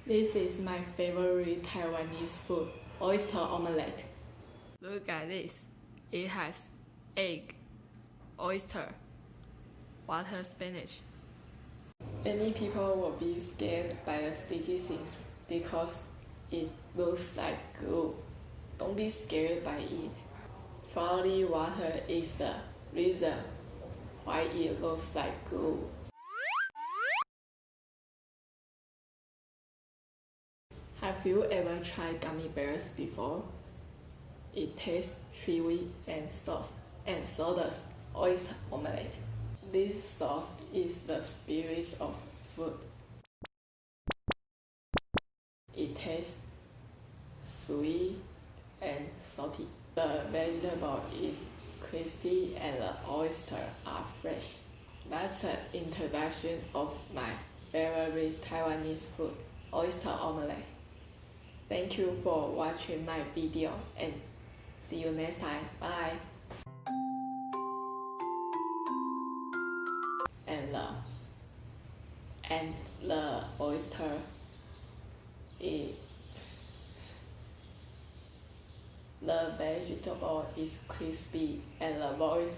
This is my favorite Taiwanese food, oyster omelet. Look at this. It has egg, oyster, water spinach. Many people will be scared by the sticky things because it looks like glue. Don't be scared by it. Frothy water is the reason why it looks like glue. Have you ever tried gummy bears before? It tastes chewy and soft, and so does oyster omelette. This sauce is the spirit of food. It tastes sweet and salty. The vegetable is crispy and the oysters are fresh. That's an introduction of my favorite Taiwanese food, oyster omelette. Thank you for watching my video and see you next time. Bye. And the oyster is the vegetable is crispy and the voice